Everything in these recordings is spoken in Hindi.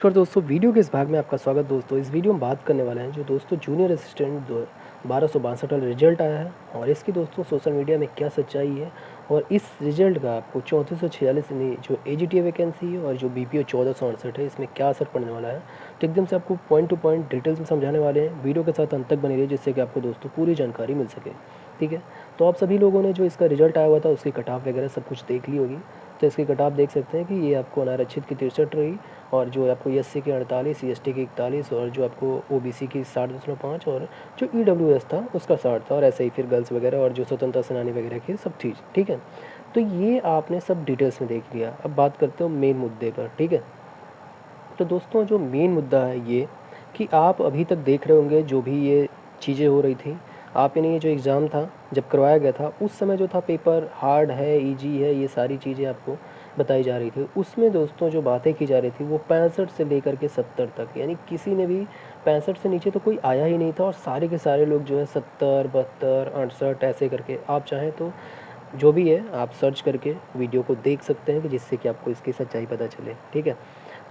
नमस्कार दोस्तों, वीडियो के इस भाग में आपका स्वागत। दोस्तों इस वीडियो में बात करने वाले हैं जो दोस्तों जूनियर असिस्टेंट दो 1262 वाला रिजल्ट आया है और इसकी दोस्तों सोशल मीडिया में क्या सच्चाई है और इस रिजल्ट का आपको 3446 यानी जो एजीटीए वैकेंसी है और जो बीपीओ 1468 है इसमें क्या असर पड़ने वाला है। तो एकदम से आपको पॉइंट टू पॉइंट डिटेल्स में समझाने वाले हैं। वीडियो के साथ अंत तक बने रहिए जिससे कि आपको दोस्तों पूरी जानकारी मिल सके। ठीक है, तो आप सभी लोगों ने जो इसका रिजल्ट आया हुआ था उसकी कट ऑफ वगैरह सब कुछ देख ली होगी। तो इसकी कट ऑफ देख सकते हैं कि ये आपको अनारक्षित की 63 रही और जो आपको एससी की 48, एसटी की 41 और जो आपको ओबीसी की 60.5 और जो ईडब्ल्यूएस था उसका 60 था और ऐसे ही फिर गर्ल्स वगैरह और जो स्वतंत्रता सेनानी वगैरह की सब चीज़। ठीक है, तो ये आपने सब डिटेल्स में देख लिया। अब बात करते हो मेन मुद्दे पर। ठीक है, तो दोस्तों जो मेन मुद्दा है ये कि आप अभी तक देख रहे होंगे जो भी ये चीज़ें हो रही थी, आप यानी ये जो एग्ज़ाम था जब करवाया गया था उस समय जो था पेपर हार्ड है, इजी है, ये सारी चीज़ें आपको बताई जा रही थी। उसमें दोस्तों जो बातें की जा रही थी वो 65 से लेकर के 70 तक, यानी किसी ने भी 65 से नीचे तो कोई आया ही नहीं था और सारे के सारे लोग जो है 70, 72, 68 ऐसे करके, आप चाहें तो जो भी है आप सर्च करके वीडियो को देख सकते हैं कि जिससे कि आपको इसकी सच्चाई पता चले। ठीक है,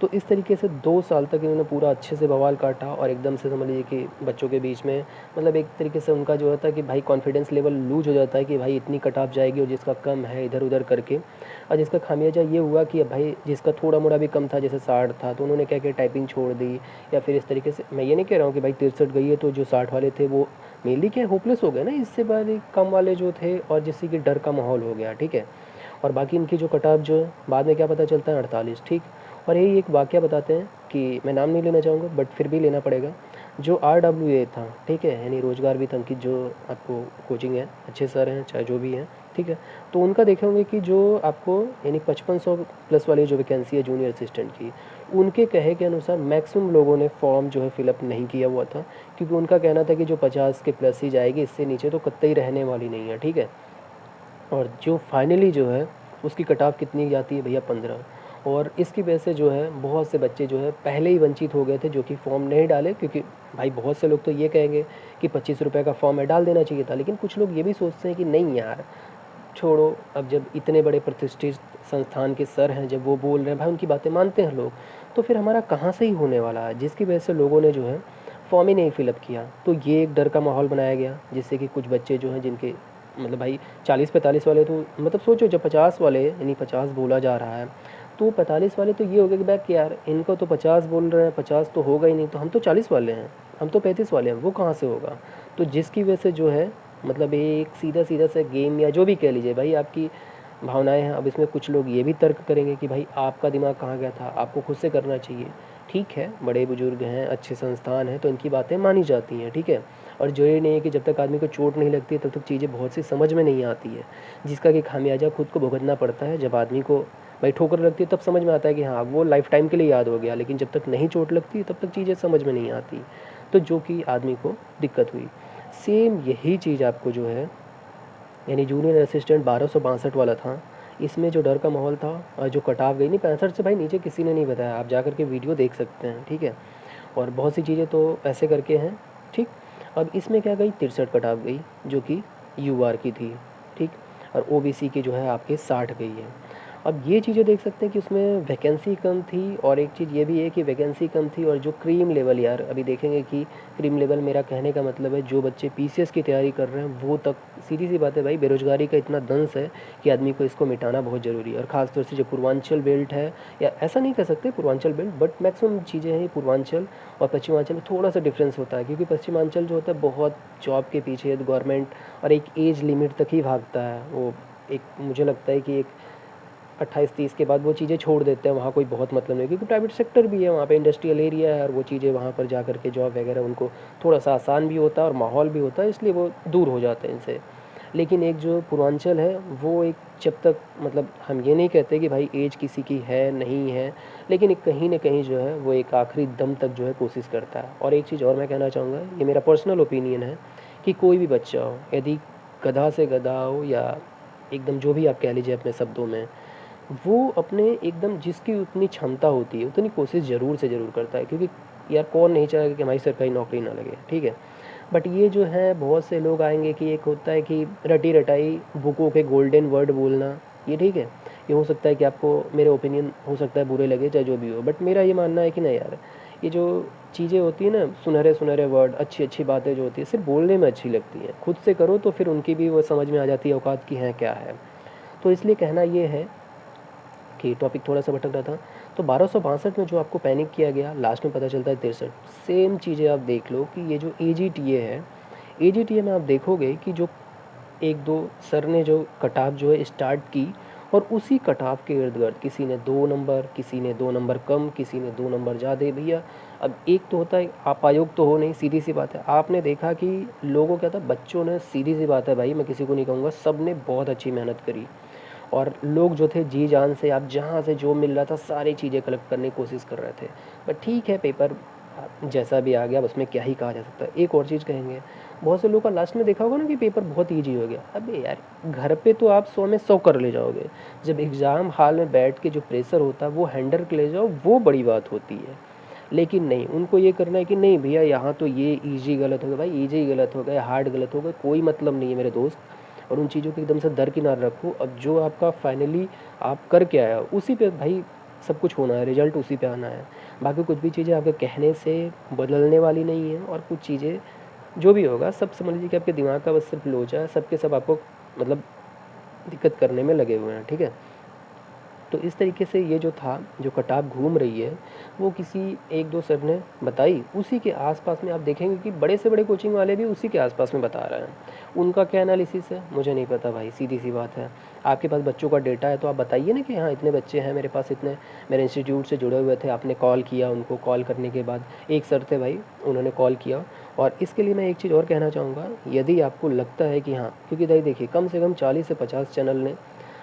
तो इस तरीके से 2 साल तक इन्होंने पूरा अच्छे से बवाल काटा और एकदम से समझ लीजिए कि बच्चों के बीच में मतलब एक तरीके से उनका जो होता है कि भाई कॉन्फिडेंस लेवल लूज हो जाता है कि भाई इतनी कट ऑफ जाएगी और जिसका कम है इधर-उधर करके। और जिसका खामियाजा ये हुआ कि अब भाई जिसका थोड़ा-मोड़ा भी कम था जैसे 60 था तो उन्होंने क्या किया, टाइपिंग छोड़ दी या फिर इस तरीके से। मैं ये नहीं कह रहा हूँ कि भाई 63 गई है तो जो 60 वाले थे वो मेनली क्या होपलेस हो गए ना, इससे बाद कम वाले जो थे और जिससे कि डर का माहौल हो गया। ठीक है, और बाकी इनकी जो कट ऑफ जो है बाद में क्या पता चलता है 48। ठीक, और यही एक वाक़या बताते हैं कि मैं नाम नहीं लेना चाहूँगा बट फिर भी लेना पड़ेगा। जो आरडब्ल्यूए था, ठीक है, यानी रोज़गार वित्त अंकित जो आपको कोचिंग है, अच्छे सर हैं चाहे जो भी हैं। ठीक है, तो उनका देखे होंगे कि जो आपको यानी 5500 प्लस वाली जो वैकेंसी है जूनियर असिस्टेंट की, उनके कहे के अनुसार मैक्सिमम लोगों ने फॉर्म जो है फिलअप नहीं किया हुआ था क्योंकि उनका कहना था कि जो 50 के प्लस ही जाएगी, इससे नीचे तो कतई रहने वाली नहीं है। ठीक है, और जो फाइनली जो है उसकी कट ऑफ कितनी जाती है भैया, 15। और इसकी वजह से जो है बहुत से बच्चे जो है पहले ही वंचित हो गए थे जो कि फॉर्म नहीं डाले, क्योंकि भाई बहुत से लोग तो ये कहेंगे कि 25 रुपये का फॉर्म है डाल देना चाहिए था, लेकिन कुछ लोग ये भी सोचते हैं कि नहीं यार छोड़ो, अब जब इतने बड़े प्रतिष्ठित संस्थान के सर हैं, जब वो बोल रहे हैं भाई उनकी बातें मानते हैं लोग, तो फिर हमारा कहाँ से ही होने वाला है, जिसकी वजह से लोगों ने जो है फॉर्म ही नहीं फिलअप किया। तो ये एक डर का माहौल बनाया गया जिससे कि कुछ बच्चे जो हैं जिनके मतलब भाई 40-45 वाले तो मतलब सोचो, जब 50 वाले यानी 50 बोला जा रहा है तो 45 वाले तो ये हो गया कि बैक यार इनको तो 50 बोल रहे हैं, 50 तो होगा ही नहीं, तो हम तो 40 वाले हैं, हम तो 35 वाले हैं, वो कहाँ से होगा। तो जिसकी वजह से जो है मतलब एक सीधा सीधा सा गेम या जो भी कह लीजिए भाई आपकी भावनाएं हैं। अब इसमें कुछ लोग ये भी तर्क करेंगे कि भाई आपका दिमाग कहाँ गया था, आपको खुद से करना चाहिए। ठीक है, बड़े बुजुर्ग हैं, अच्छे संस्थान हैं तो इनकी बातें मानी जाती हैं। ठीक है, और जो ये नहीं है कि जब तक आदमी को चोट नहीं लगती तब तक चीज़ें बहुत सी समझ में नहीं आती है, जिसका कि खामियाजा खुद को भुगतना पड़ता है। जब आदमी को भाई ठोकर लगती है तब समझ में आता है कि हाँ वो लाइफ टाइम के लिए याद हो गया, लेकिन जब तक नहीं चोट लगती तब तक चीज़ें समझ में नहीं आती, तो जो कि आदमी को दिक्कत हुई। सेम यही चीज़ आपको जो है यानी जूनियर असिस्टेंट 1262 वाला था, इसमें जो डर का माहौल था और जो कट ऑफ गई नहीं 65 से भाई नीचे किसी ने नहीं बताया, आप जा कर के वीडियो देख सकते हैं। ठीक है, और बहुत सी चीज़ें तो ऐसे करके हैं। ठीक, अब इसमें क्या गई 63 कट ऑफ गई जो कि यूआर की थी। ठीक, और ओबीसी की जो है आपके 60 गई है। अब ये चीज़ें देख सकते हैं कि उसमें वैकेंसी कम थी और एक चीज़ ये भी है कि वैकेंसी कम थी और जो क्रीम लेवल, यार अभी देखेंगे कि क्रीम लेवल, मेरा कहने का मतलब है जो बच्चे पीसीएस की तैयारी कर रहे हैं वो तक, सीधी सी बात है भाई बेरोजगारी का इतना दंश है कि आदमी को इसको मिटाना बहुत ज़रूरी है। और ख़ासतौर से जो पूर्वांचल बेल्ट है, या ऐसा नहीं कह सकते पूर्वांचल बेल्ट, बट मैक्सिमम चीज़ें हैं पूर्वांचल और पश्चिमांचल में थोड़ा सा डिफरेंस होता है, क्योंकि पश्चिमांचल जो होता है बहुत जॉब के पीछे गवर्नमेंट और एक एज लिमिट तक ही भागता है। वो एक मुझे लगता है कि एक 28-30 के बाद वो चीज़ें छोड़ देते हैं, वहाँ कोई बहुत मतलब नहीं, क्योंकि प्राइवेट सेक्टर भी है वहाँ पे, इंडस्ट्रियल एरिया है और वो चीज़ें वहाँ पर जा कर के जॉब वगैरह उनको थोड़ा सा आसान भी होता है और माहौल भी होता है, इसलिए वो दूर हो जाते हैं इनसे। लेकिन एक जो पूर्वांचल है वो एक, जब तक मतलब हम ये नहीं कहते कि भाई एज किसी की है नहीं है, लेकिन एक कहीं न कहीं जो है वो एक आखिरी दम तक जो है कोशिश करता है। और एक चीज़ और मैं कहना चाहूँगा, ये मेरा पर्सनल ओपिनियन है कि कोई भी बच्चा हो, यदि गधा से गधा हो या एकदम जो भी आप कह लीजिए अपने शब्दों में, वो अपने एकदम जिसकी उतनी क्षमता होती है उतनी कोशिश ज़रूर से ज़रूर करता है, क्योंकि यार कौन नहीं चाहेगा कि हमारी सरकारी नौकरी ना लगे। ठीक है, बट ये जो है बहुत से लोग आएंगे कि एक होता है कि रटी रटाई बुकों के गोल्डन वर्ड बोलना, ये ठीक है, ये हो सकता है कि आपको मेरे ओपिनियन हो सकता है बुरे लगे, चाहे जो भी हो, बट मेरा ये मानना है कि नहीं यार, ये जो चीज़ें होती हैं ना, सुनहरे सुनहरे वर्ड, अच्छी अच्छी बातें जो होती है सिर्फ बोलने में अच्छी लगती हैं, खुद से करो तो फिर उनकी भी वो समझ में आ जाती है औकात की है क्या है। तो इसलिए कहना ये है कि टॉपिक थोड़ा-सा भटक रहा था। तो 1262 में जो आपको पैनिक किया गया, लास्ट में पता चलता है 63। सेम चीज़ें आप देख लो कि ये जो एजीटीए है, एजीटीए में आप देखोगे कि जो 1-2 सर ने जो कटाव जो है स्टार्ट की, और उसी कटाव के इर्द-गिर्द किसी ने 2 नंबर, किसी ने 2 नंबर कम, किसी ने 2 नंबर ज़्यादा। भैया अब एक तो होता है, आप आयोग तो हो नहीं, सीधी-सी बात है। आपने देखा कि लोगों क्या था, बच्चों ने, सीधी-सी बात है भाई, मैं किसी को नहीं कहूँगा, सब ने बहुत अच्छी मेहनत करी। और लोग जो थे जी जान से, आप जहाँ से जो मिल रहा था सारी चीज़ें कलेक्ट करने की कोशिश कर रहे थे। बट ठीक है, पेपर जैसा भी आ गया, अब उसमें क्या ही कहा जा सकता है। एक और चीज़ कहेंगे, बहुत से लोगों का लास्ट में देखा होगा ना कि पेपर बहुत ईजी हो गया। अबे यार, घर पे तो आप 100 में 100 कर ले जाओगे, जब एग्ज़ाम हॉल में बैठ के जो प्रेशर होता है वो हैंडल कर ले जाओ, वो बड़ी बात होती है। लेकिन नहीं, उनको ये करना है कि नहीं भैया यहाँ तो ये ईजी गलत हो गया, भाई ईजी गलत हो गया, हार्ड गलत हो गया, कोई मतलब नहीं है मेरे दोस्त। और उन चीज़ों को एकदम से दरकिनार रखो। अब जो आपका फाइनली आप कर के आए हो उसी पे भाई सब कुछ होना है, रिजल्ट उसी पे आना है। बाकी कुछ भी चीज़ें आपके कहने से बदलने वाली नहीं है, और कुछ चीज़ें जो भी होगा सब समझ लीजिए कि आपके दिमाग का बस सिर्फ लोचा है, सब के सब आपको मतलब दिक्कत करने में लगे हुए हैं, ठीक है। तो इस तरीके से ये जो था, जो कटाव घूम रही है, वो किसी 1-2 सर ने बताई, उसी के आस-पास में आप देखेंगे कि बड़े से बड़े कोचिंग वाले भी उसी के आस-पास में बता रहे हैं। उनका क्या एनालिसिस है मुझे नहीं पता भाई, सीधी-सी बात है। आपके पास बच्चों का डेटा है तो आप बताइए ना कि हाँ, इतने बच्चे हैं मेरे पास, इतने मेरे इंस्टीट्यूट से जुड़े हुए थे, आपने कॉल किया उनको, कॉल करने के बाद एक सर थे भाई, उन्होंने कॉल किया। और इसके लिए मैं एक चीज़ और कहना चाहूँगा, यदि आपको लगता है कि हाँ, क्योंकि भाई देखिए कम से कम 40 से 50 चैनल ने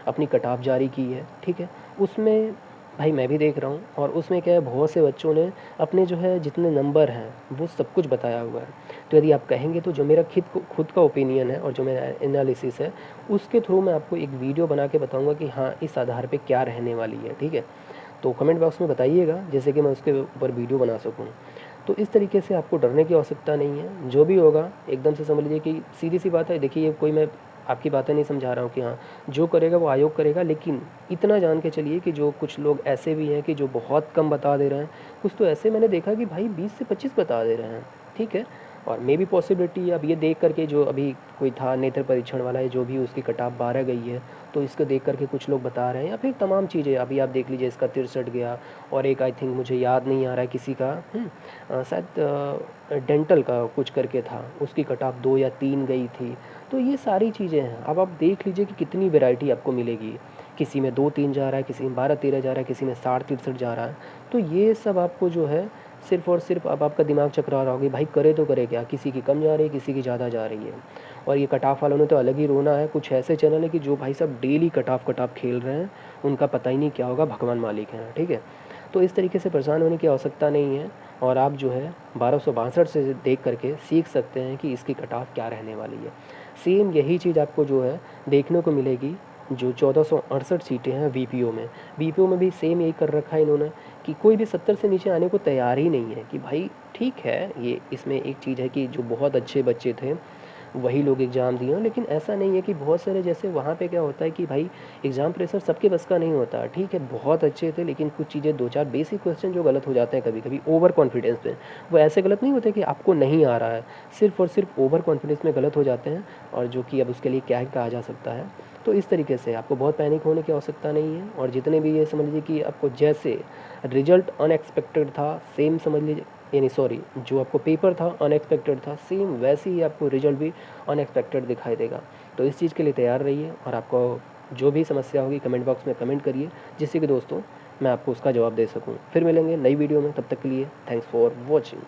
अपनी कट-ऑफ जारी की है, ठीक है? उसमें भाई मैं भी देख रहा हूँ, और उसमें क्या है, बहुत से बच्चों ने अपने जो है जितने नंबर हैं वो सब कुछ बताया हुआ है। तो यदि आप कहेंगे तो जो मेरा खुद का ओपिनियन है और जो मेरा एनालिसिस है, उसके थ्रू मैं आपको एक वीडियो बना के बताऊँगा कि हाँ, इस आधार पे क्या रहने वाली है, ठीक है? तो कमेंट बॉक्स में बताइएगा जिससे कि मैं उसके ऊपर वीडियो बना सकूँ। तो इस तरीके से आपको डरने की आवश्यकता नहीं है, जो भी होगा एकदम से समझ लीजिए कि सीधी-सी बात है। देखिए, ये कोई मैं आपकी बातें नहीं समझा रहा हूँ कि हाँ, जो करेगा वो आयोग करेगा, लेकिन इतना जान के चलिए कि जो कुछ लोग ऐसे भी हैं कि जो बहुत कम बता दे रहे हैं, कुछ तो ऐसे मैंने देखा कि भाई 20 से 25 बता दे रहे हैं, ठीक है? और मे बी पॉसिबिलिटी, अब ये देख कर के, जो अभी कोई था नेत्र परीक्षण वाला है, जो भी उसकी कट-ऑफ 12 गई है, तो इसको देख कर के कुछ लोग बता रहे हैं, या फिर तमाम चीज़ें अभी आप देख लीजिए, इसका 63 गया, और एक आई थिंक मुझे याद नहीं आ रहा है किसी का, शायद डेंटल का कुछ करके था, उसकी कट-ऑफ 2 या 3 गई थी। तो ये सारी चीज़ें हैं, अब आप देख लीजिए कि कितनी वैरायटी आपको मिलेगी। किसी में 2-3 जा रहा है, किसी में 12-13 जा रहा है, किसी में 60-63 जा रहा है। तो ये सब आपको जो है सिर्फ़ और सिर्फ़, अब आपका दिमाग चकरा रहा होगा, भाई करे तो करे क्या? किसी की कम जा रही है, किसी की ज़्यादा जा रही है। और ये कट ऑफ वालों ने तो अलग ही रोना है। कुछ ऐसे चैनल हैं कि जो भाई साहब डेली कट ऑफ खेल रहे हैं, उनका पता ही नहीं क्या होगा, भगवान मालिक हैं, ठीक है? तो इस तरीके से परेशान होने की आवश्यकता नहीं है, और आप जो है 1262 से देख करके सीख सकते हैं कि इसकी कट ऑफ क्या रहने वाली है। सेम यही चीज़ आपको जो है देखने को मिलेगी, जो 1468 सीटें हैं वीपीओ में। वीपीओ में भी सेम यही कर रखा है इन्होंने, कि कोई भी 70 से नीचे आने को तैयार ही नहीं है, कि भाई ठीक है, ये इसमें एक चीज़ है कि जो बहुत अच्छे बच्चे थे वही लोग एग्ज़ाम दिए हों, लेकिन ऐसा नहीं है कि बहुत सारे, जैसे वहाँ पे क्या होता है कि भाई एग्ज़ाम प्रेशर सबके बस का नहीं होता, ठीक है, बहुत अच्छे थे, लेकिन कुछ चीज़ें 2-4 बेसिक क्वेश्चन जो गलत हो जाते हैं कभी-कभी ओवर कॉन्फिडेंस में, वो ऐसे गलत नहीं होते कि आपको नहीं आ रहा है, सिर्फ़ और सिर्फ ओवर कॉन्फिडेंस में गलत हो जाते हैं, और जो कि अब उसके लिए क्या ही कहा जा सकता है। तो इस तरीके से आपको बहुत पैनिक होने की आवश्यकता नहीं है, और जितने भी ये समझ लीजिए कि आपको जैसे रिज़ल्ट अनएक्सपेक्टेड था, सेम समझ लीजिए, यानी सॉरी, जो आपको पेपर था अनएक्सपेक्टेड था, सेम वैसे ही आपको रिजल्ट भी अनएक्सपेक्टेड दिखाई देगा। तो इस चीज़ के लिए तैयार रहिए, और आपको जो भी समस्या होगी कमेंट बॉक्स में कमेंट करिए, जिससे कि दोस्तों मैं आपको उसका जवाब दे सकूँ। फिर मिलेंगे नई वीडियो में, तब तक के लिए थैंक्स फॉर वॉचिंग।